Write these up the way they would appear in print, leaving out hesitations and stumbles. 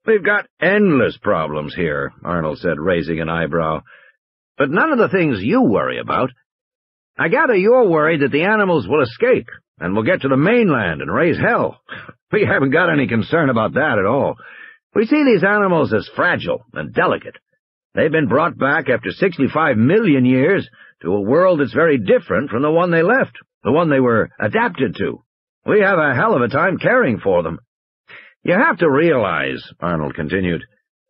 We've got endless problems here, Arnold said, raising an eyebrow. But none of the things you worry about. I gather you're worried that the animals will escape and will get to the mainland and raise hell. We haven't got any concern about that at all. We see these animals as fragile and delicate. They've been brought back after 65 million years to a world that's very different from the one they left, the one they were adapted to. We have a hell of a time caring for them. You have to realize, Arnold continued,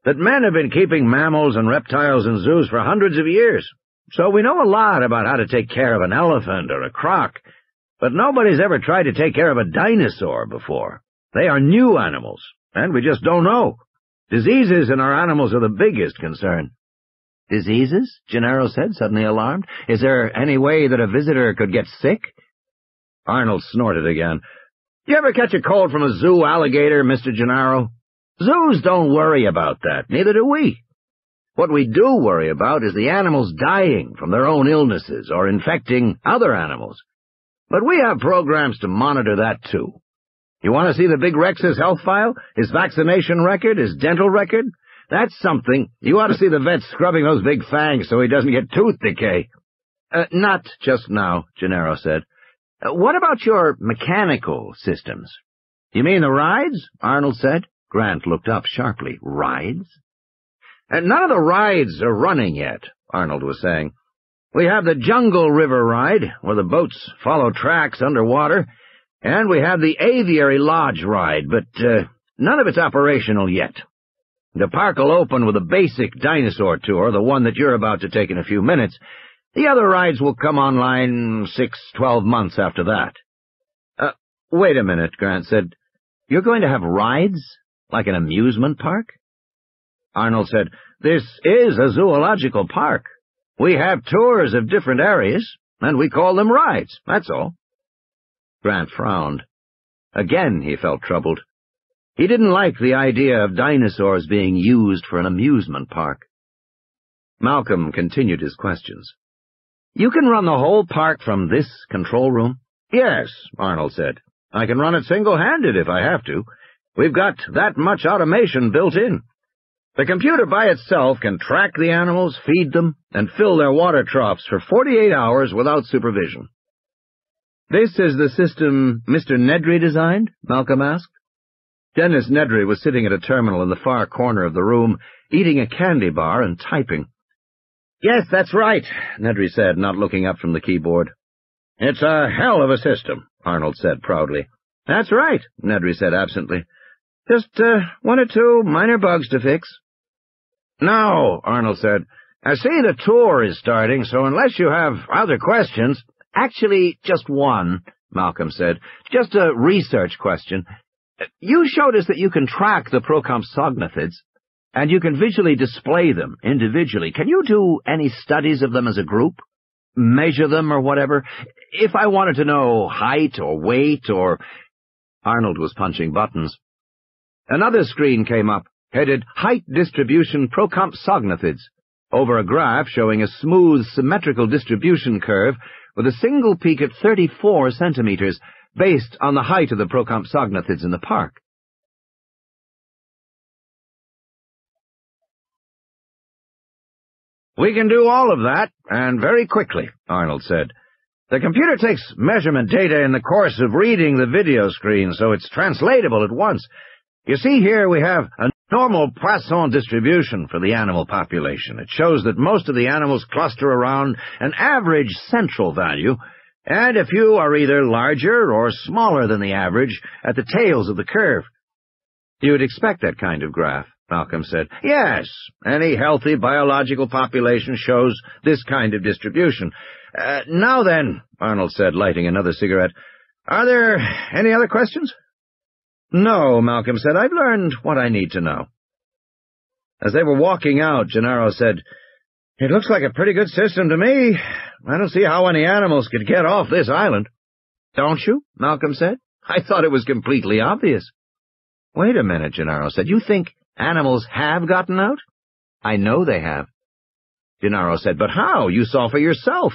that men have been keeping mammals and reptiles in zoos for hundreds of years, so we know a lot about how to take care of an elephant or a croc, but nobody's ever tried to take care of a dinosaur before. They are new animals, and we just don't know. Diseases in our animals are the biggest concern. Diseases? Gennaro said, suddenly alarmed. Is there any way that a visitor could get sick? Arnold snorted again. You ever catch a cold from a zoo alligator, Mr. Gennaro? Zoos don't worry about that, neither do we. What we do worry about is the animals dying from their own illnesses or infecting other animals. But we have programs to monitor that, too. You want to see the Big Rex's health file, his vaccination record, his dental record? That's something. You ought to see the vet scrubbing those big fangs so he doesn't get tooth decay. Not just now, Gennaro said. What about your mechanical systems? You mean the rides? Arnold said. Grant looked up sharply. Rides? None of the rides are running yet, Arnold was saying. We have the Jungle River ride, where the boats follow tracks underwater, and we have the Aviary Lodge ride, but none of it's operational yet. The park will open with a basic dinosaur tour, the one that you're about to take in a few minutes. The other rides will come online 6-12 months after that. Wait a minute, Grant said. You're going to have rides? Like an amusement park? Arnold said, This is a zoological park. We have tours of different areas, and we call them rides, that's all. Grant frowned. Again he felt troubled. He didn't like the idea of dinosaurs being used for an amusement park. Malcolm continued his questions. You can run the whole park from this control room? Yes, Arnold said. I can run it single-handed if I have to. We've got that much automation built in. The computer by itself can track the animals, feed them, and fill their water troughs for 48 hours without supervision. This is the system Mr. Nedry designed? Malcolm asked. Dennis Nedry was sitting at a terminal in the far corner of the room, eating a candy bar and typing. Yes, that's right, Nedry said, not looking up from the keyboard. It's a hell of a system, Arnold said proudly. That's right, Nedry said absently. Just one or two minor bugs to fix. Now, Arnold said, I see the tour is starting, so unless you have other questions— Actually, just one, Malcolm said. Just a research question. You showed us that you can track the procompsognathids, and you can visually display them individually. Can you do any studies of them as a group? Measure them or whatever? If I wanted to know height or weight or— Arnold was punching buttons. Another screen came up, headed Height Distribution Procompsognathids, over a graph showing a smooth, symmetrical distribution curve with a single peak at 34 centimeters, based on the height of the procompsognathids in the park. We can do all of that, and very quickly, Arnold said. The computer takes measurement data in the course of reading the video screen, so it's translatable at once. You see here we have a normal Poisson distribution for the animal population. It shows that most of the animals cluster around an average central value, and a few are either larger or smaller than the average at the tails of the curve. You'd expect that kind of graph, Malcolm said. Yes, any healthy biological population shows this kind of distribution. Now then, Arnold said, lighting another cigarette, are there any other questions? No, Malcolm said. I've learned what I need to know. As they were walking out, Gennaro said, It looks like a pretty good system to me. I don't see how any animals could get off this island. Don't you? Malcolm said. I thought it was completely obvious. Wait a minute, Gennaro said. You think animals have gotten out? I know they have. Gennaro said, but how? You saw for yourself.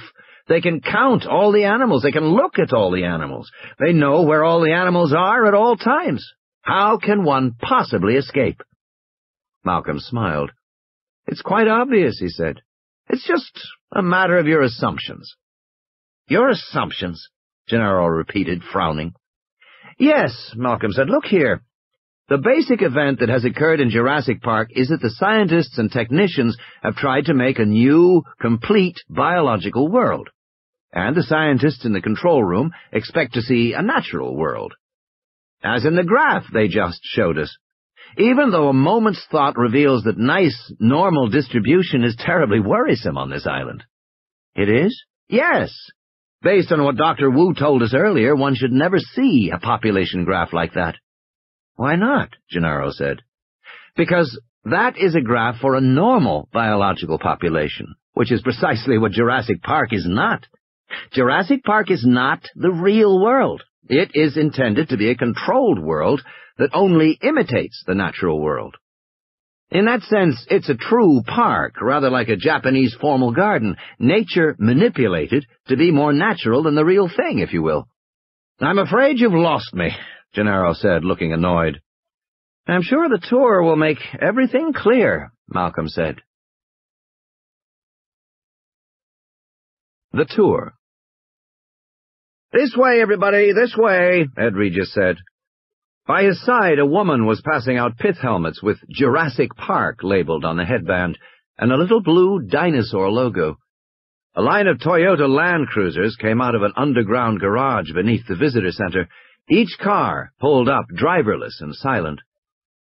They can count all the animals. They can look at all the animals. They know where all the animals are at all times. How can one possibly escape? Malcolm smiled. "It's quite obvious," he said. "It's just a matter of your assumptions." "Your assumptions?" Gennaro repeated, frowning. "Yes," Malcolm said. "Look here. The basic event that has occurred in Jurassic Park is that the scientists and technicians have tried to make a new, complete biological world. And the scientists in the control room expect to see a natural world. As in the graph they just showed us. Even though a moment's thought reveals that nice, normal distribution is terribly worrisome on this island." "It is?" "Yes. Based on what Dr. Wu told us earlier, one should never see a population graph like that." "Why not?" Gennaro said. "Because that is a graph for a normal biological population, which is precisely what Jurassic Park is not. Jurassic Park is not the real world. It is intended to be a controlled world that only imitates the natural world. In that sense, it's a true park, rather like a Japanese formal garden, nature manipulated to be more natural than the real thing, if you will." "I'm afraid you've lost me," Gennaro said, looking annoyed. "I'm sure the tour will make everything clear," Malcolm said. The tour. "This way, everybody, this way," Ed Regis said. By his side, a woman was passing out pith helmets with Jurassic Park labeled on the headband and a little blue dinosaur logo. A line of Toyota Land Cruisers came out of an underground garage beneath the visitor center, each car pulled up driverless and silent.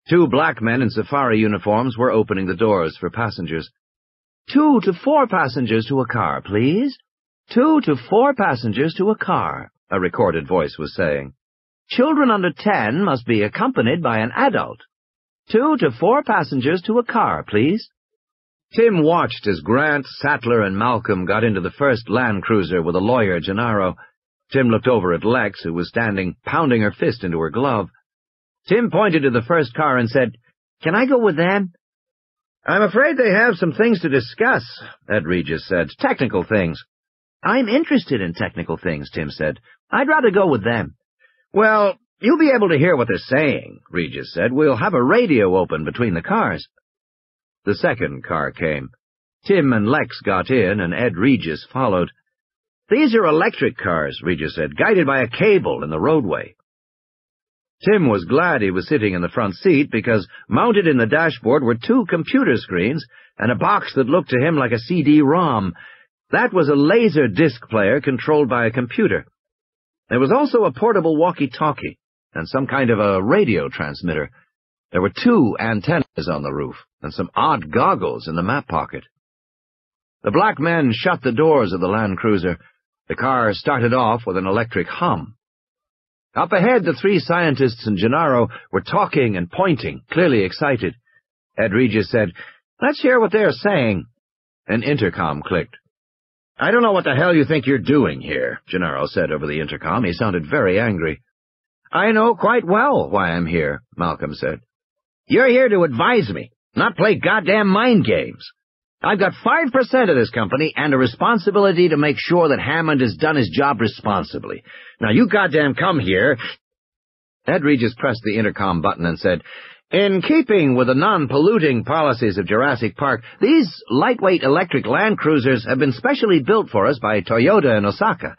2 black men in safari uniforms were opening the doors for passengers. 2 to 4 passengers to a car, please. 2 to 4 passengers to a car, a recorded voice was saying. Children under 10 must be accompanied by an adult. 2 to 4 passengers to a car, please. Tim watched as Grant, Sattler, and Malcolm got into the first Land Cruiser with a lawyer, Gennaro. Tim looked over at Lex, who was standing, pounding her fist into her glove. Tim pointed to the first car and said, "Can I go with them?" "I'm afraid they have some things to discuss," Ed Regis said. "Technical things." "I'm interested in technical things," Tim said. "I'd rather go with them." "Well, you'll be able to hear what they're saying," Regis said. "We'll have a radio open between the cars." The second car came. Tim and Lex got in, and Ed Regis followed. "These are electric cars," Regis said, "guided by a cable in the roadway." Tim was glad he was sitting in the front seat because mounted in the dashboard were 2 computer screens and a box that looked to him like a CD-ROM. That was a laser disc player controlled by a computer. There was also a portable walkie-talkie and some kind of a radio transmitter. There were 2 antennas on the roof and some odd goggles in the map pocket. The black men shut the doors of the Land Cruiser. The car started off with an electric hum. Up ahead, the 3 scientists and Gennaro were talking and pointing, clearly excited. Ed Regis said, "Let's hear what they're saying." An intercom clicked. "I don't know what the hell you think you're doing here," Gennaro said over the intercom. He sounded very angry. "I know quite well why I'm here," Malcolm said. "You're here to advise me, not play goddamn mind games. I've got 5% of this company and a responsibility to make sure that Hammond has done his job responsibly. Now you goddamn come here." Ed Regis pressed the intercom button and said, "In keeping with the non-polluting policies of Jurassic Park, these lightweight electric Land Cruisers have been specially built for us by Toyota in Osaka.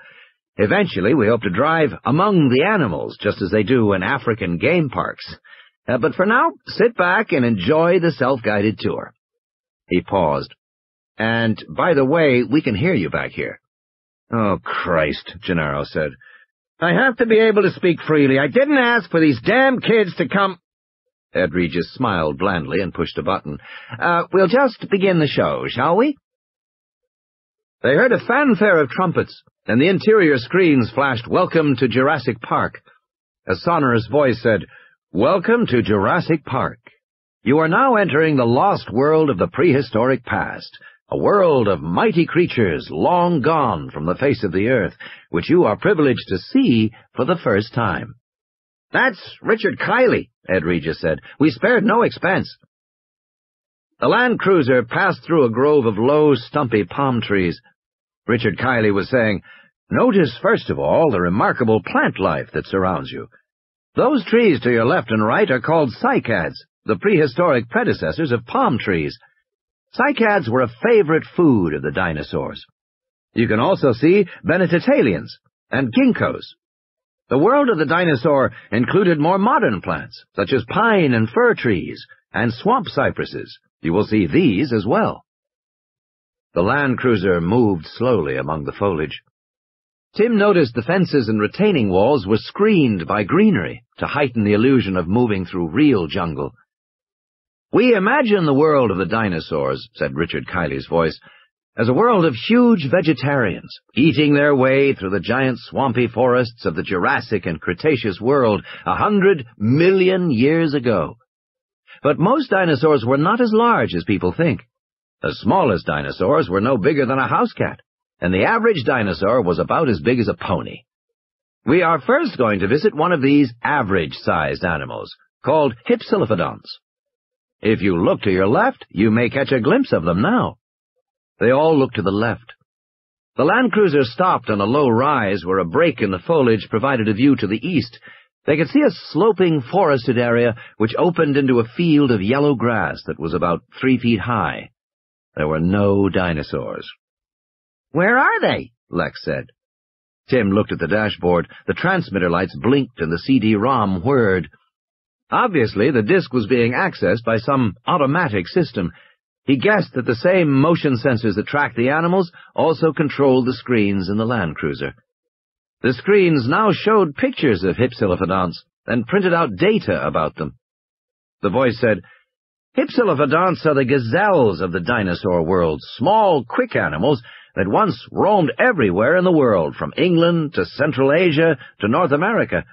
Eventually, we hope to drive among the animals, just as they do in African game parks. But for now, sit back and enjoy the self-guided tour." He paused. "And, by the way, we can hear you back here." "Oh, Christ," Gennaro said. "I have to be able to speak freely. I didn't ask for these damn kids to come—" Ed Regis smiled blandly and pushed a button. We'll just begin the show, shall we?" They heard a fanfare of trumpets, and the interior screens flashed, "Welcome to Jurassic Park." A sonorous voice said, "Welcome to Jurassic Park. You are now entering the lost world of the prehistoric past, a world of mighty creatures long gone from the face of the earth, which you are privileged to see for the first time." "That's Richard Kiley," Ed Regis said. "We spared no expense." The Land Cruiser passed through a grove of low, stumpy palm trees. Richard Kiley was saying, "Notice, first of all, the remarkable plant life that surrounds you. Those trees to your left and right are called cycads. the prehistoric predecessors of palm trees. Cycads were a favorite food of the dinosaurs. You can also see Bennettitalians and ginkgos. The world of the dinosaur included more modern plants, such as pine and fir trees, and swamp cypresses. You will see these as well. The land cruiser moved slowly among the foliage. Tim noticed the fences and retaining walls were screened by greenery to heighten the illusion of moving through real jungle. "We imagine the world of the dinosaurs," said Richard Kiley's voice, "as a world of huge vegetarians, eating their way through the giant swampy forests of the Jurassic and Cretaceous world 100 million years ago. But most dinosaurs were not as large as people think. The smallest dinosaurs were no bigger than a house cat, and the average dinosaur was about as big as a pony. We are first going to visit one of these average-sized animals, called hypsilophodonts. If you look to your left, you may catch a glimpse of them now." They all looked to the left. The land cruiser stopped on a low rise where a break in the foliage provided a view to the east. They could see a sloping forested area which opened into a field of yellow grass that was about 3 feet high. There were no dinosaurs. "Where are they?" Lex said. Tim looked at the dashboard. The transmitter lights blinked and the CD-ROM whirred. Obviously, the disk was being accessed by some automatic system. He guessed that the same motion sensors that tracked the animals also controlled the screens in the land cruiser. The screens now showed pictures of hypsilophodonts and printed out data about them. The voice said, "Hypsilophodonts are the gazelles of the dinosaur world, small, quick animals that once roamed everywhere in the world, from England to Central Asia to North America.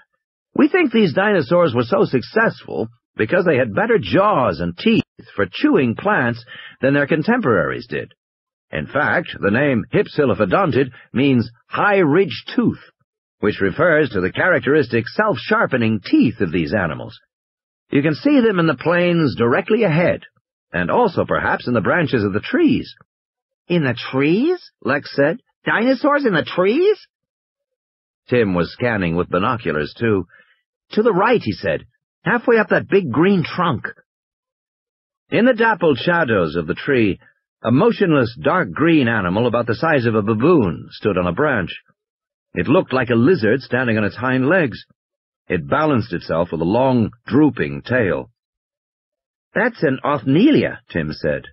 We think these dinosaurs were so successful because they had better jaws and teeth for chewing plants than their contemporaries did. In fact, the name hypsilophodontid means high-ridged tooth, which refers to the characteristic self-sharpening teeth of these animals. You can see them in the plains directly ahead, and also perhaps in the branches of the trees." "In the trees?" Lex said. "Dinosaurs in the trees?" Tim was scanning with binoculars, too. "To the right," he said, "halfway up that big green trunk." In the dappled shadows of the tree, a motionless dark green animal about the size of a baboon stood on a branch. It looked like a lizard standing on its hind legs. It balanced itself with a long, drooping tail. "That's an othnielia," Tim said.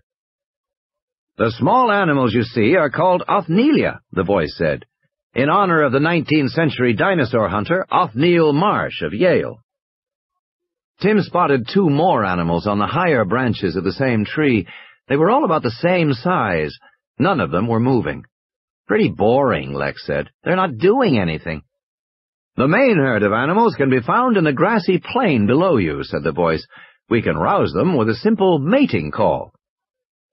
"The small animals you see are called othnielia," the voice said, "in honor of the 19th century dinosaur hunter Othniel Marsh of Yale." Tim spotted 2 more animals on the higher branches of the same tree. They were all about the same size. None of them were moving. "Pretty boring," Lex said. "They're not doing anything." "The main herd of animals can be found in the grassy plain below you," said the voice. "We can rouse them with a simple mating call."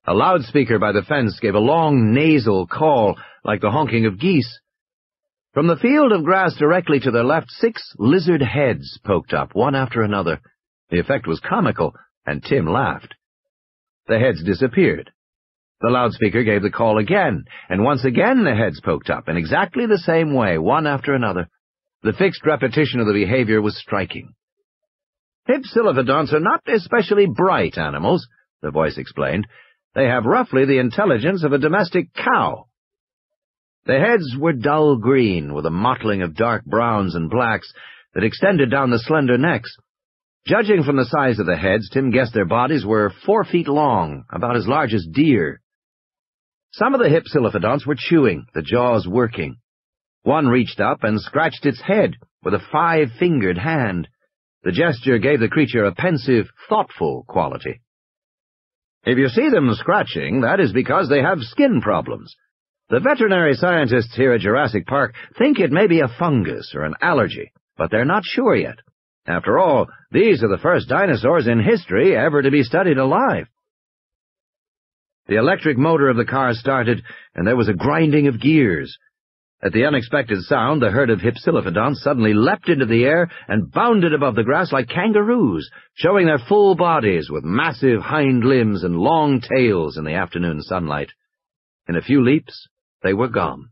A loudspeaker by the fence gave a long nasal call, like the honking of geese. From the field of grass directly to their left, 6 lizard heads poked up, one after another. The effect was comical, and Tim laughed. The heads disappeared. The loudspeaker gave the call again, and once again the heads poked up, in exactly the same way, one after another. The fixed repetition of the behavior was striking. "Hypsilophodonts are not especially bright animals," the voice explained. "They have roughly the intelligence of a domestic cow." The heads were dull green, with a mottling of dark browns and blacks that extended down the slender necks. Judging from the size of the heads, Tim guessed their bodies were 4 feet long, about as large as deer. Some of the hypsilophodonts were chewing, the jaws working. One reached up and scratched its head with a 5-fingered hand. The gesture gave the creature a pensive, thoughtful quality. If you see them scratching, that is because they have skin problems. The veterinary scientists here at Jurassic Park think it may be a fungus or an allergy, but they're not sure yet. After all, these are the first dinosaurs in history ever to be studied alive. The electric motor of the car started, and there was a grinding of gears. At the unexpected sound, the herd of hypsilophodonts suddenly leapt into the air and bounded above the grass like kangaroos, showing their full bodies with massive hind limbs and long tails in the afternoon sunlight. In a few leaps, they were gone.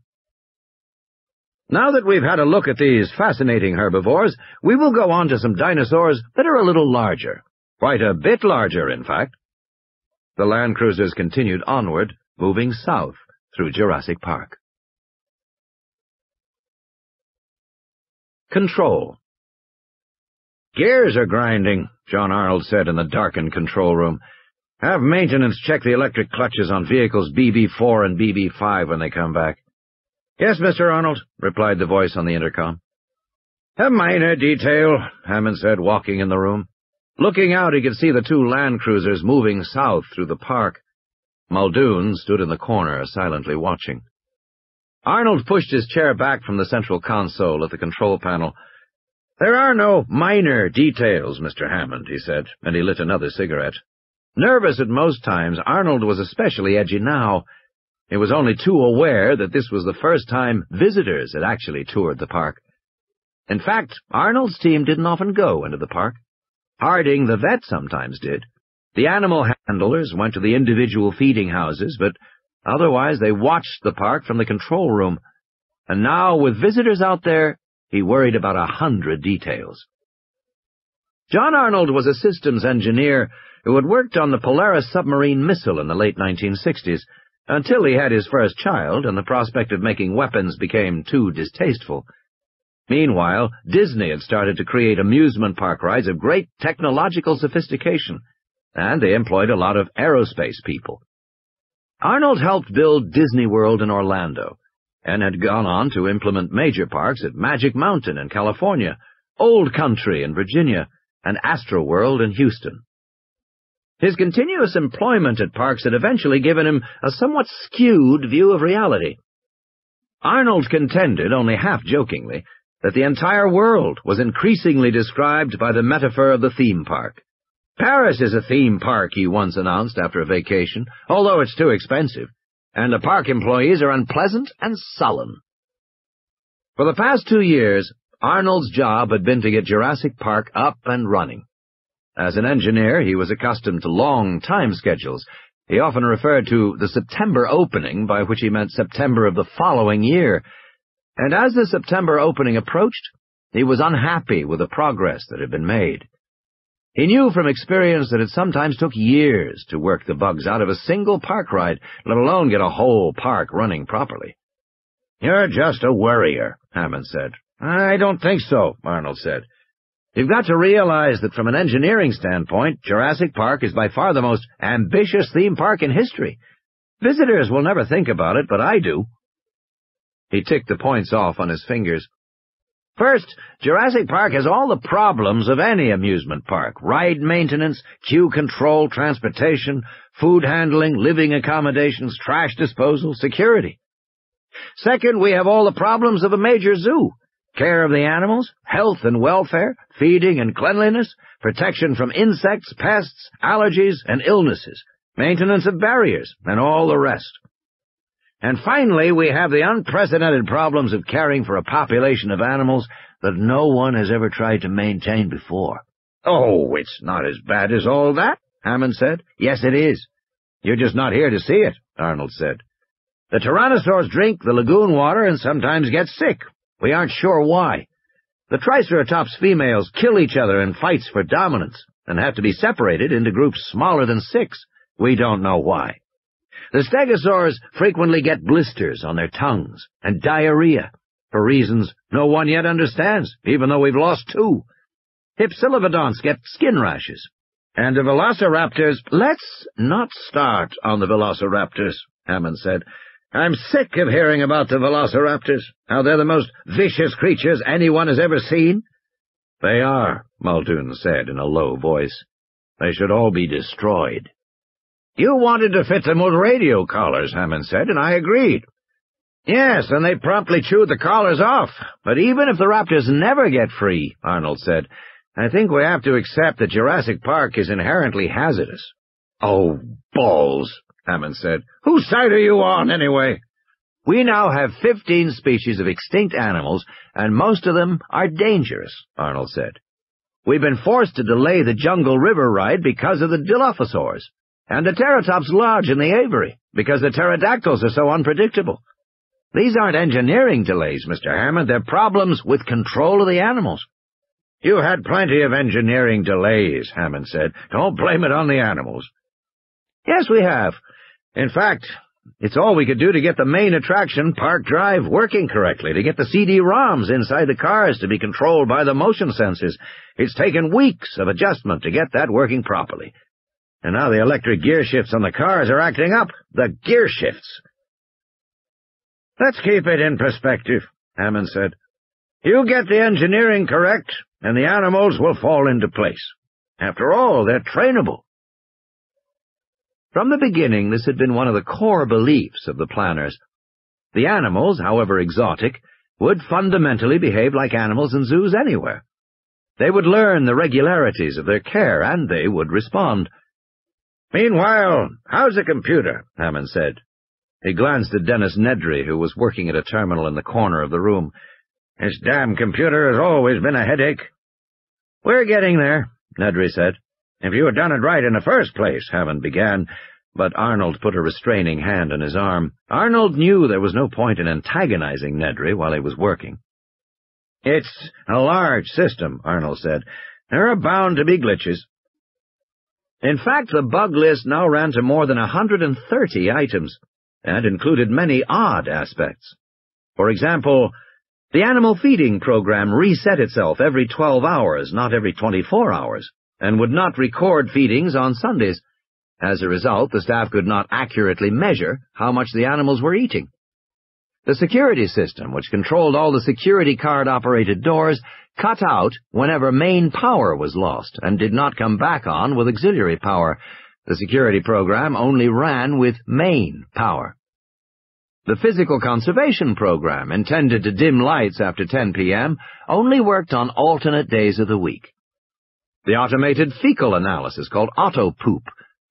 Now that we've had a look at these fascinating herbivores, we will go on to some dinosaurs that are a little larger. Quite a bit larger, in fact. The land cruisers continued onward, moving south through Jurassic Park. Control. "Gears are grinding," John Arnold said in the darkened control room. "Have maintenance check the electric clutches on vehicles BB4 and BB5 when they come back." "Yes, Mr. Arnold," replied the voice on the intercom. "A minor detail," Hammond said, walking in the room. Looking out, he could see the two land cruisers moving south through the park. Muldoon stood in the corner, silently watching. Arnold pushed his chair back from the central console at the control panel. "There are no minor details, Mr. Hammond," he said, and he lit another cigarette. Nervous at most times, Arnold was especially edgy now. He was only too aware that this was the first time visitors had actually toured the park. In fact, Arnold's team didn't often go into the park. Harding, the vet, sometimes did. The animal handlers went to the individual feeding houses, but otherwise they watched the park from the control room. And now, with visitors out there, he worried about 100 details. John Arnold was a systems engineer who had worked on the Polaris submarine missile in the late 1960s, until he had his first child and the prospect of making weapons became too distasteful. Meanwhile, Disney had started to create amusement park rides of great technological sophistication, and they employed a lot of aerospace people. Arnold helped build Disney World in Orlando, and had gone on to implement major parks at Magic Mountain in California, Old Country in Virginia, and Astroworld in Houston. His continuous employment at parks had eventually given him a somewhat skewed view of reality. Arnold contended, only half-jokingly, that the entire world was increasingly described by the metaphor of the theme park. "Paris is a theme park," he once announced after a vacation, "although it's too expensive, and the park employees are unpleasant and sullen." For the past 2 years, Arnold's job had been to get Jurassic Park up and running. As an engineer, he was accustomed to long time schedules. He often referred to the September opening, by which he meant September of the following year. And as the September opening approached, he was unhappy with the progress that had been made. He knew from experience that it sometimes took years to work the bugs out of a single park ride, let alone get a whole park running properly. "You're just a worrier," Hammond said. "I don't think so," Arnold said. "You've got to realize that from an engineering standpoint, Jurassic Park is by far the most ambitious theme park in history. Visitors will never think about it, but I do." He ticked the points off on his fingers. "First, Jurassic Park has all the problems of any amusement park: ride maintenance, queue control, transportation, food handling, living accommodations, trash disposal, security. Second, we have all the problems of a major zoo: care of the animals, health and welfare, feeding and cleanliness, protection from insects, pests, allergies, and illnesses, maintenance of barriers, and all the rest. And finally, we have the unprecedented problems of caring for a population of animals that no one has ever tried to maintain before." "Oh, it's not as bad as all that," Hammond said. "Yes, it is. You're just not here to see it," Arnold said. "The tyrannosaurs drink the lagoon water and sometimes get sick. We aren't sure why. The Triceratops females kill each other in fights for dominance and have to be separated into groups smaller than 6. We don't know why. The stegosaurs frequently get blisters on their tongues and diarrhea, for reasons no one yet understands, even though we've lost 2. Hypsilophodonts get skin rashes. And the velociraptors— "Let's not start on the velociraptors," Hammond said. "I'm sick of hearing about the velociraptors, how they're the most vicious creatures anyone has ever seen." "They are," Muldoon said in a low voice. "They should all be destroyed." "You wanted to fit them with radio collars," Hammond said, and I agreed. "Yes, and they promptly chewed the collars off. But even if the raptors never get free," Arnold said, "I think we have to accept that Jurassic Park is inherently hazardous." "Oh, balls," Hammond said. "Whose side are you on, anyway?" "We now have 15 species of extinct animals, and most of them are dangerous," Arnold said. "We've been forced to delay the Jungle River ride because of the Dilophosaurs, and the Teratops Lodge in the aviary, because the pterodactyls are so unpredictable. These aren't engineering delays, Mr. Hammond. They're problems with control of the animals." You had plenty of engineering delays, Hammond said. Don't blame it on the animals. Yes, we have. In fact, it's all we could do to get the main attraction, Park Drive, working correctly, to get the CD-ROMs inside the cars to be controlled by the motion sensors. It's taken weeks of adjustment to get that working properly. And now the electric gear shifts on the cars are acting up. The gear shifts. Let's keep it in perspective, Hammond said. You get the engineering correct, and the animals will fall into place. After all, they're trainable. From the beginning, this had been one of the core beliefs of the planners. The animals, however exotic, would fundamentally behave like animals in zoos anywhere. They would learn the regularities of their care, and they would respond. Meanwhile, how's the computer? Hammond said. He glanced at Dennis Nedry, who was working at a terminal in the corner of the room. This damn computer has always been a headache. We're getting there, Nedry said. If you had done it right in the first place, Hammond began, but Arnold put a restraining hand on his arm. Arnold knew there was no point in antagonizing Nedry while he was working. It's a large system, Arnold said. There are bound to be glitches. In fact, the bug list now ran to more than 130 items, and included many odd aspects. For example, the animal feeding program reset itself every 12 hours, not every 24 hours, and would not record feedings on Sundays. As a result, the staff could not accurately measure how much the animals were eating. The security system, which controlled all the security card-operated doors, cut out whenever main power was lost and did not come back on with auxiliary power. The security program only ran with main power. The physical conservation program, intended to dim lights after 10 p.m., only worked on alternate days of the week. The automated fecal analysis, called auto-poop,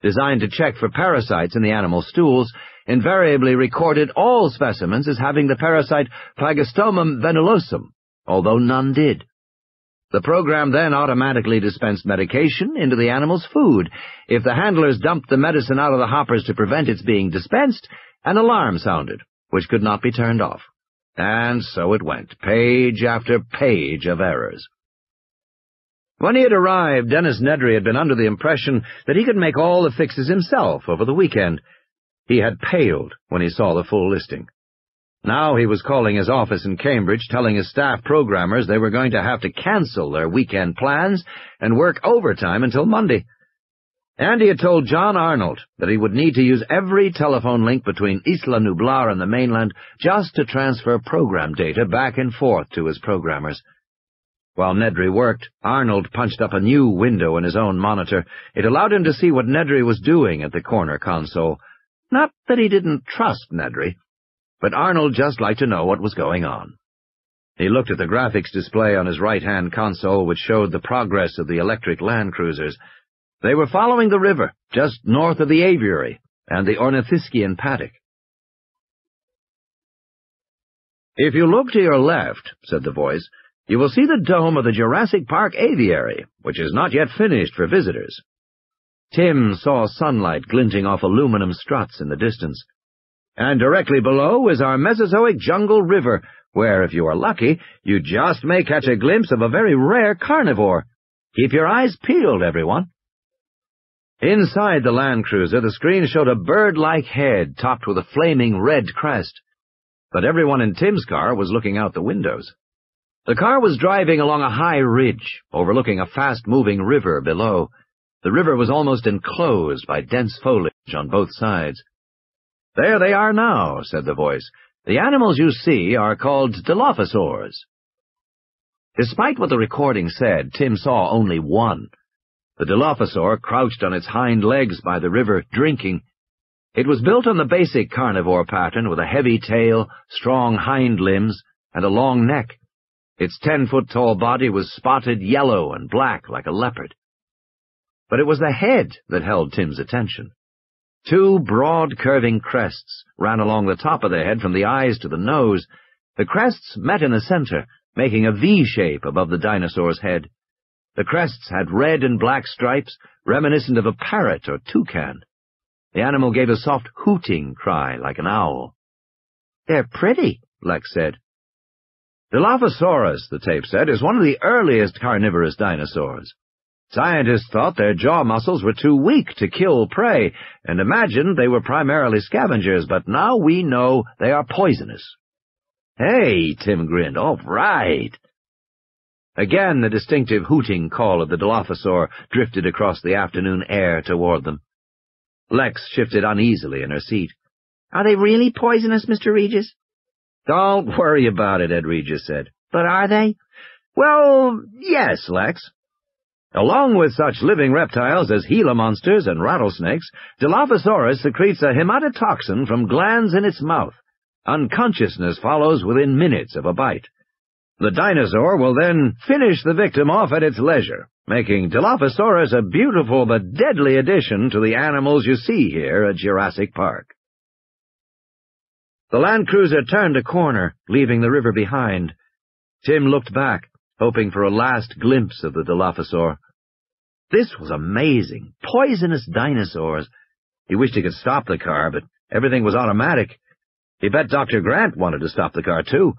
designed to check for parasites in the animal stools, invariably recorded all specimens as having the parasite Phagostomum venulosum, although none did. The program then automatically dispensed medication into the animal's food. If the handlers dumped the medicine out of the hoppers to prevent its being dispensed, an alarm sounded, which could not be turned off. And so it went, page after page of errors. When he had arrived, Dennis Nedry had been under the impression that he could make all the fixes himself over the weekend. He had paled when he saw the full listing. Now he was calling his office in Cambridge, telling his staff programmers they were going to have to cancel their weekend plans and work overtime until Monday. And he had told John Arnold that he would need to use every telephone link between Isla Nublar and the mainland just to transfer program data back and forth to his programmers. While Nedry worked, Arnold punched up a new window in his own monitor. It allowed him to see what Nedry was doing at the corner console. Not that he didn't trust Nedry, but Arnold just liked to know what was going on. He looked at the graphics display on his right-hand console, which showed the progress of the electric land cruisers. They were following the river, just north of the aviary and the Ornithischian paddock. If you look to your left, said the voice, you will see the dome of the Jurassic Park aviary, which is not yet finished for visitors. Tim saw sunlight glinting off aluminum struts in the distance. And directly below is our Mesozoic jungle river, where, if you are lucky, you just may catch a glimpse of a very rare carnivore. Keep your eyes peeled, everyone. Inside the Land Cruiser, the screen showed a bird-like head topped with a flaming red crest. But everyone in Tim's car was looking out the windows. The car was driving along a high ridge, overlooking a fast-moving river below. The river was almost enclosed by dense foliage on both sides. There they are now, said the voice. The animals you see are called Dilophosaurs. Despite what the recording said, Tim saw only one. The Dilophosaur crouched on its hind legs by the river, drinking. It was built on the basic carnivore pattern with a heavy tail, strong hind limbs, and a long neck. Its 10-foot-tall body was spotted yellow and black like a leopard. But it was the head that held Tim's attention. Two broad, curving crests ran along the top of the head from the eyes to the nose. The crests met in the center, making a V shape above the dinosaur's head. The crests had red and black stripes, reminiscent of a parrot or toucan. The animal gave a soft hooting cry like an owl. "They're pretty," Lex said. Dilophosaurus, the tape said, is one of the earliest carnivorous dinosaurs. Scientists thought their jaw muscles were too weak to kill prey, and imagined they were primarily scavengers, but now we know they are poisonous. Hey, Tim grinned. All right. Again, the distinctive hooting call of the Dilophosaur drifted across the afternoon air toward them. Lex shifted uneasily in her seat. Are they really poisonous, Mr. Regis? Don't worry about it, Ed Regis said. But are they? Well, yes, Lex. Along with such living reptiles as Gila monsters and rattlesnakes, Dilophosaurus secretes a hematotoxin from glands in its mouth. Unconsciousness follows within minutes of a bite. The dinosaur will then finish the victim off at its leisure, making Dilophosaurus a beautiful but deadly addition to the animals you see here at Jurassic Park. The Land Cruiser turned a corner, leaving the river behind. Tim looked back, hoping for a last glimpse of the Dilophosaur. This was amazing. Poisonous dinosaurs. He wished he could stop the car, but everything was automatic. He bet Dr. Grant wanted to stop the car, too.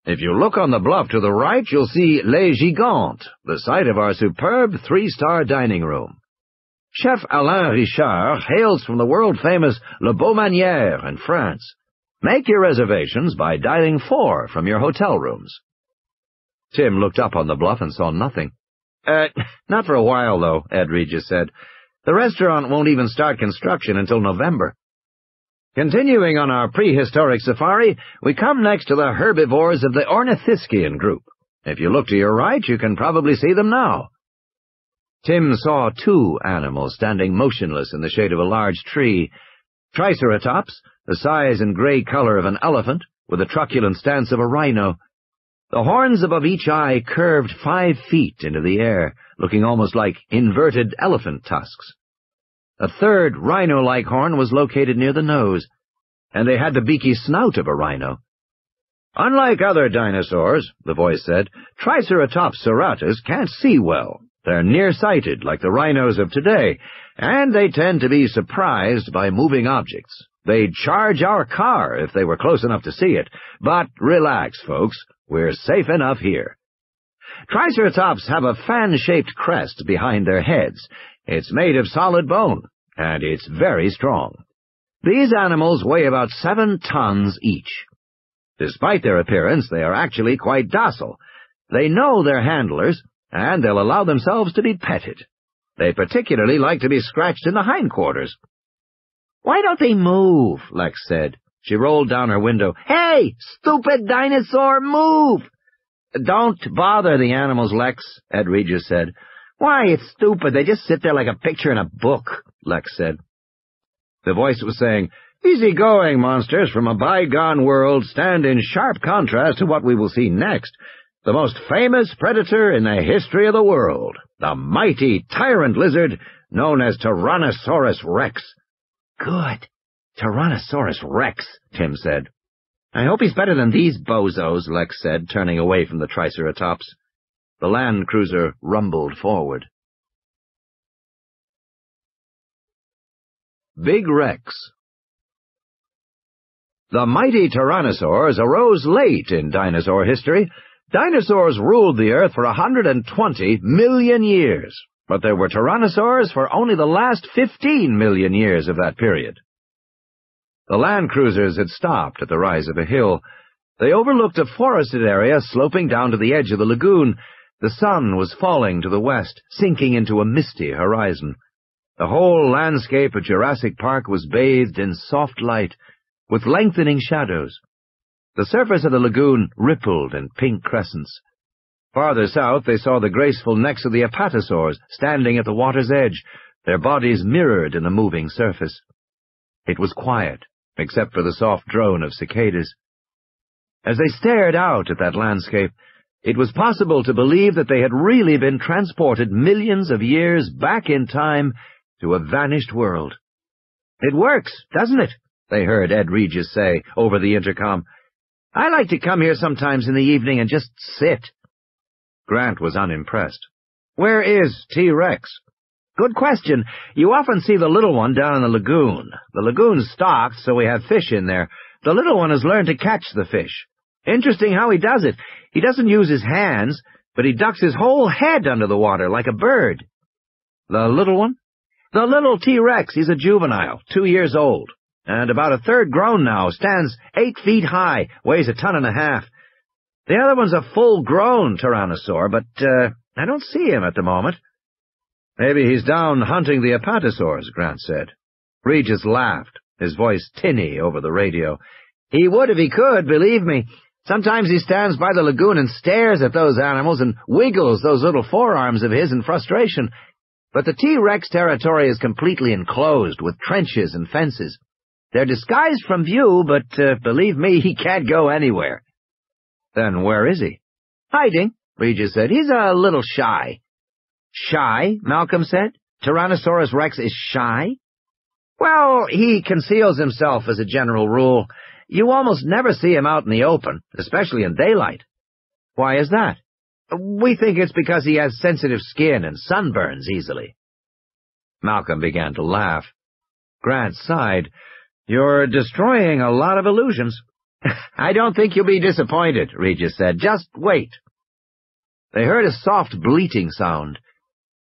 If you look on the bluff to the right, you'll see Les Gigantes, the site of our superb 3-star dining room. Chef Alain Richard hails from the world-famous Le Beaumanière in France. Make your reservations by dialing 4 from your hotel rooms. Tim looked up on the bluff and saw nothing. Not for a while, though, Ed Regis said. The restaurant won't even start construction until November. Continuing on our prehistoric safari, we come next to the herbivores of the Ornithischian group. If you look to your right, you can probably see them now. Tim saw 2 animals standing motionless in the shade of a large tree. Triceratops, the size and gray color of an elephant, with the truculent stance of a rhino. The horns above each eye curved 5 feet into the air, looking almost like inverted elephant tusks. A third rhino-like horn was located near the nose, and they had the beaky snout of a rhino. Unlike other dinosaurs, the voice said, Triceratops serratus can't see well. They're nearsighted like the rhinos of today, and they tend to be surprised by moving objects. They'd charge our car if they were close enough to see it, but relax, folks, we're safe enough here. Triceratops have a fan-shaped crest behind their heads. It's made of solid bone, and it's very strong. These animals weigh about 7 tons each. Despite their appearance, they are actually quite docile. They know their handlers, and they'll allow themselves to be petted. They particularly like to be scratched in the hindquarters. Why don't they move? Lex said. She rolled down her window. Hey, stupid dinosaur, move! Don't bother the animals, Lex, Ed Regis said. Why, it's stupid. They just sit there like a picture in a book, Lex said. The voice was saying, Easy-going monsters from a bygone world stand in sharp contrast to what we will see next. The most famous predator in the history of the world, the mighty tyrant lizard known as Tyrannosaurus Rex. Good. Tyrannosaurus Rex, Tim said. I hope he's better than these bozos, Lex said, turning away from the Triceratops. The Land Cruiser rumbled forward. Big Rex. The mighty tyrannosaurs arose late in dinosaur history. Dinosaurs ruled the Earth for 120 million years, but there were tyrannosaurs for only the last 15 million years of that period. The land cruisers had stopped at the rise of a hill. They overlooked a forested area sloping down to the edge of the lagoon. The sun was falling to the west, sinking into a misty horizon. The whole landscape of Jurassic Park was bathed in soft light, with lengthening shadows. The surface of the lagoon rippled in pink crescents. Farther south they saw the graceful necks of the apatosaurs standing at the water's edge, their bodies mirrored in the moving surface. It was quiet, except for the soft drone of cicadas. As they stared out at that landscape, it was possible to believe that they had really been transported millions of years back in time to a vanished world. It works, doesn't it? They heard Ed Regis say over the intercom. I like to come here sometimes in the evening and just sit. Grant was unimpressed. Where is T-Rex? Good question. You often see the little one down in the lagoon. The lagoon's stocked, so we have fish in there. The little one has learned to catch the fish. Interesting how he does it. He doesn't use his hands, but he ducks his whole head under the water like a bird. The little one? The little T-Rex. He's a juvenile, 2 years old, and about a third grown now, stands 8 feet high, weighs 1.5 tons. The other one's a full-grown tyrannosaur, but I don't see him at the moment. Maybe he's down hunting the apatosaurs, Grant said. Regis laughed, his voice tinny over the radio. He would if he could, believe me. Sometimes he stands by the lagoon and stares at those animals and wiggles those little forearms of his in frustration. But the T-Rex territory is completely enclosed with trenches and fences. They're disguised from view, but believe me, he can't go anywhere. Then where is he? Hiding, Regis said. He's a little shy. Shy? Malcolm said. Tyrannosaurus Rex is shy? Well, he conceals himself as a general rule. You almost never see him out in the open, especially in daylight. Why is that? We think it's because he has sensitive skin and sunburns easily. Malcolm began to laugh. Grant sighed. You're destroying a lot of illusions. I don't think you'll be disappointed, Regis said. Just wait. They heard a soft bleating sound.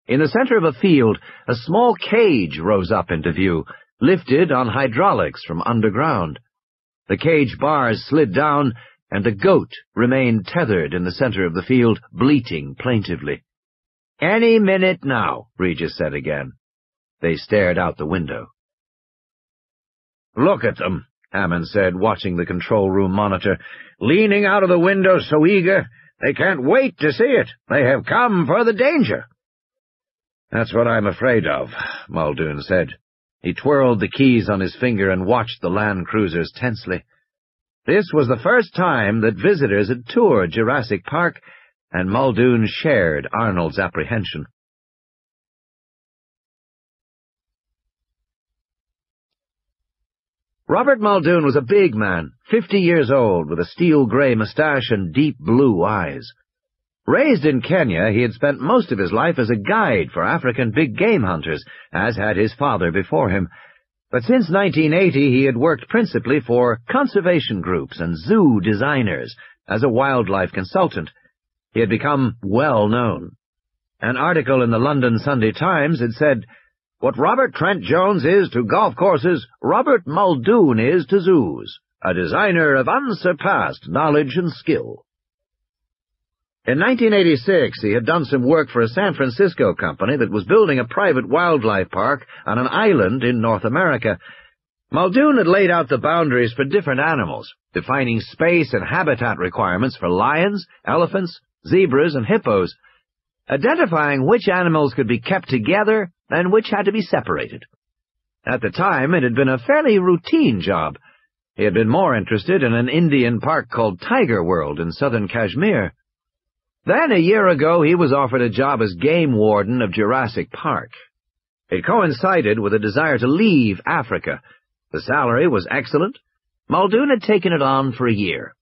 In the center of a field, a small cage rose up into view, lifted on hydraulics from underground. The cage bars slid down, and the goat remained tethered in the center of the field, bleating plaintively. Any minute now, Regis said again. They stared out the window. Look at them, Hammond said, watching the control room monitor. Leaning out of the window so eager, they can't wait to see it. They have come for the danger. That's what I'm afraid of, Muldoon said. He twirled the keys on his finger and watched the land cruisers tensely. This was the first time that visitors had toured Jurassic Park, and Muldoon shared Arnold's apprehension. Robert Muldoon was a big man, 50 years old, with a steel-gray mustache and deep blue eyes. Raised in Kenya, he had spent most of his life as a guide for African big-game hunters, as had his father before him. But since 1980, he had worked principally for conservation groups and zoo designers as a wildlife consultant. He had become well known. An article in the London Sunday Times had said, "What Robert Trent Jones is to golf courses, Robert Muldoon is to zoos, a designer of unsurpassed knowledge and skill." In 1986, he had done some work for a San Francisco company that was building a private wildlife park on an island in North America. Muldoon had laid out the boundaries for different animals, defining space and habitat requirements for lions, elephants, zebras, and hippos, identifying which animals could be kept together and which had to be separated. At the time, it had been a fairly routine job. He had been more interested in an Indian park called Tiger World in southern Kashmir. Then, a year ago, he was offered a job as game warden of Jurassic Park. It coincided with a desire to leave Africa. The salary was excellent. Muldoon had taken it on for a year.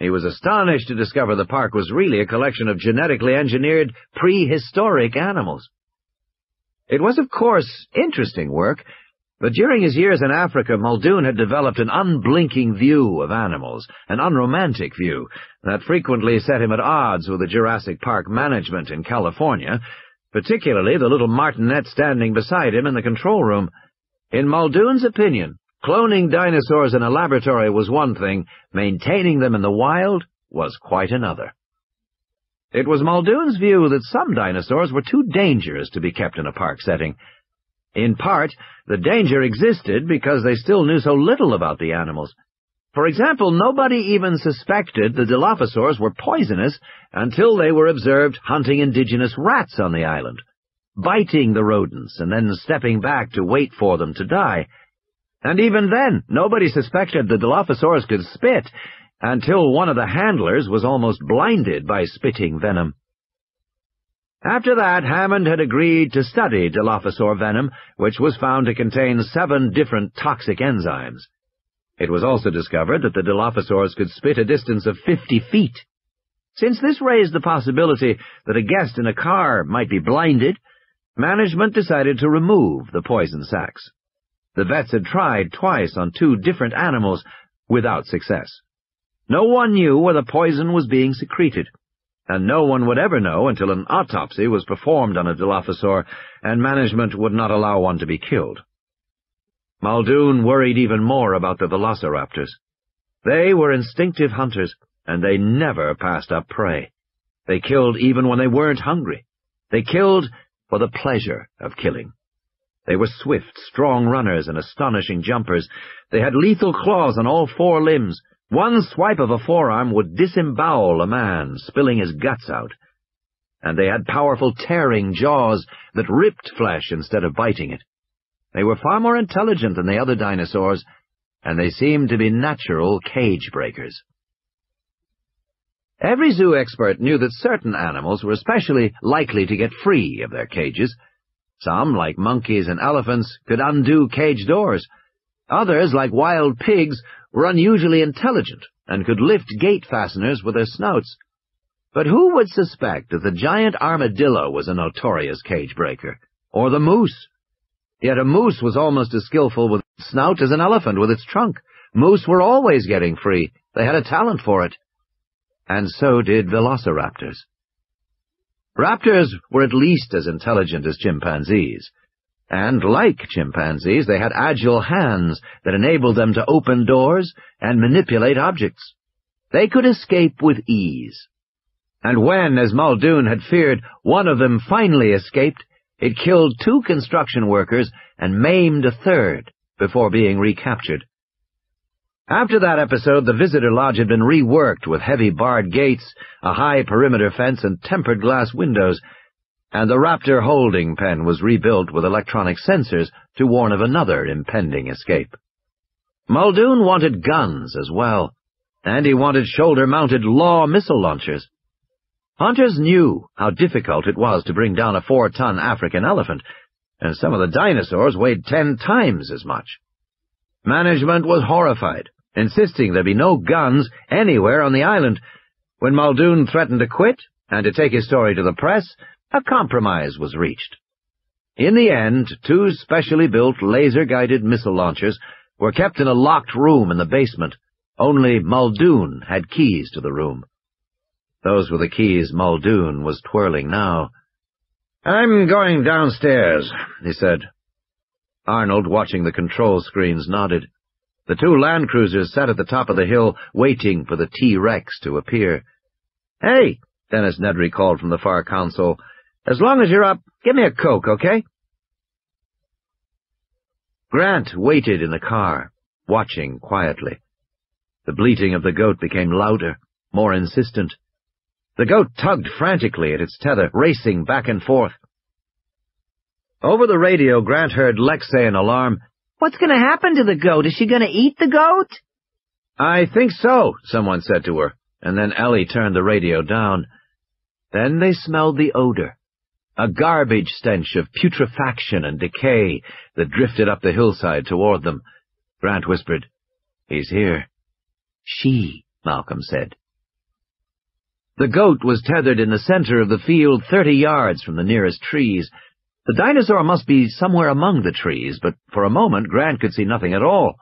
He was astonished to discover the park was really a collection of genetically engineered prehistoric animals. It was, of course, interesting work, but during his years in Africa, Muldoon had developed an unblinking view of animals, an unromantic view, that frequently set him at odds with the Jurassic Park management in California, particularly the little martinet standing beside him in the control room. In Muldoon's opinion, cloning dinosaurs in a laboratory was one thing, maintaining them in the wild was quite another. It was Muldoon's view that some dinosaurs were too dangerous to be kept in a park setting. In part, the danger existed because they still knew so little about the animals. For example, nobody even suspected the Dilophosaurs were poisonous until they were observed hunting indigenous rats on the island, biting the rodents and then stepping back to wait for them to die. And even then, nobody suspected the Dilophosaurs could spit until one of the handlers was almost blinded by spitting venom. After that, Hammond had agreed to study Dilophosaur venom, which was found to contain 7 different toxic enzymes. It was also discovered that the Dilophosaurs could spit a distance of 50 feet. Since this raised the possibility that a guest in a car might be blinded, management decided to remove the poison sacs. The vets had tried twice on 2 different animals without success. No one knew where the poison was being secreted, and no one would ever know until an autopsy was performed on a Dilophosaur and management would not allow one to be killed. Muldoon worried even more about the velociraptors. They were instinctive hunters, and they never passed up prey. They killed even when they weren't hungry. They killed for the pleasure of killing. They were swift, strong runners and astonishing jumpers. They had lethal claws on all four limbs. One swipe of a forearm would disembowel a man, spilling his guts out. And they had powerful tearing jaws that ripped flesh instead of biting it. They were far more intelligent than the other dinosaurs, and they seemed to be natural cage breakers. Every zoo expert knew that certain animals were especially likely to get free of their cages. Some, like monkeys and elephants, could undo cage doors. Others, like wild pigs, were unusually intelligent and could lift gate fasteners with their snouts. But who would suspect that the giant armadillo was a notorious cage breaker? Or the moose? Yet a moose was almost as skillful with its snout as an elephant with its trunk. Moose were always getting free. They had a talent for it. And so did velociraptors. Raptors were at least as intelligent as chimpanzees. And like chimpanzees, they had agile hands that enabled them to open doors and manipulate objects. They could escape with ease. And when, as Muldoon had feared, one of them finally escaped, it killed 2 construction workers and maimed a third before being recaptured. After that episode, the visitor lodge had been reworked with heavy barred gates, a high perimeter fence, and tempered glass windows, and the raptor holding pen was rebuilt with electronic sensors to warn of another impending escape. Muldoon wanted guns as well, and he wanted shoulder-mounted law missile launchers. Hunters knew how difficult it was to bring down a 4-ton African elephant, and some of the dinosaurs weighed 10 times as much. Management was horrified, insisting there be no guns anywhere on the island. When Muldoon threatened to quit and to take his story to the press, a compromise was reached. In the end, 2 specially built laser-guided missile launchers were kept in a locked room in the basement. Only Muldoon had keys to the room. Those were the keys Muldoon was twirling now. "I'm going downstairs," he said. Arnold, watching the control screens, nodded. The 2 land cruisers sat at the top of the hill, waiting for the T-Rex to appear. "Hey," Dennis Nedry called from the far console, "as long as you're up, give me a Coke, okay?" Grant waited in the car, watching quietly. The bleating of the goat became louder, more insistent. The goat tugged frantically at its tether, racing back and forth. Over the radio, Grant heard Lex say in alarm, "What's going to happen to the goat? Is she going to eat the goat?" "I think so," someone said to her, and then Ellie turned the radio down. Then they smelled the odor, a garbage stench of putrefaction and decay that drifted up the hillside toward them. Grant whispered, "He's here." "She," Malcolm said. The goat was tethered in the center of the field, 30 yards from the nearest trees. The dinosaur must be somewhere among the trees, but for a moment Grant could see nothing at all.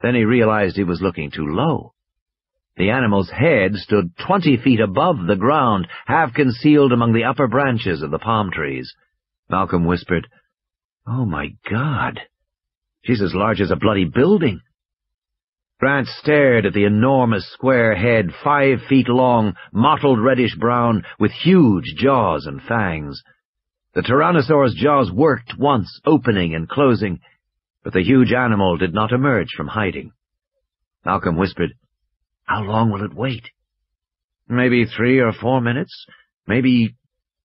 Then he realized he was looking too low. The animal's head stood 20 feet above the ground, half concealed among the upper branches of the palm trees. Malcolm whispered, "Oh, my God! She's as large as a bloody building." Grant stared at the enormous square head, 5 feet long, mottled reddish-brown, with huge jaws and fangs. The Tyrannosaur's jaws worked once, opening and closing, but the huge animal did not emerge from hiding. Malcolm whispered, "How long will it wait?" "Maybe 3 or 4 minutes. Maybe—"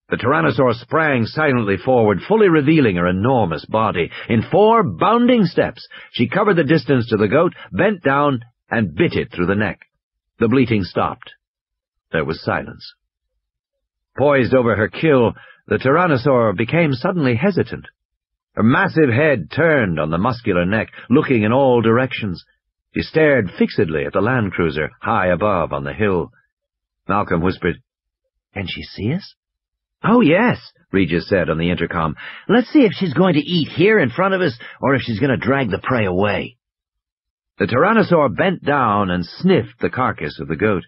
The Tyrannosaur sprang silently forward, fully revealing her enormous body. In 4 bounding steps, she covered the distance to the goat, bent down, and bit it through the neck. The bleating stopped. There was silence. Poised over her kill, the Tyrannosaur became suddenly hesitant. Her massive head turned on the muscular neck, looking in all directions. She stared fixedly at the land cruiser, high above on the hill. Malcolm whispered, "Can she see us?" "Oh, yes," Regis said on the intercom. "Let's see if she's going to eat here in front of us, or if she's going to drag the prey away." The tyrannosaur bent down and sniffed the carcass of the goat.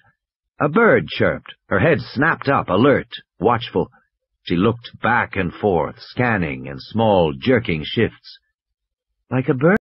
A bird chirped, her head snapped up, alert, watchful. She looked back and forth, scanning in small, jerking shifts. Like a bird.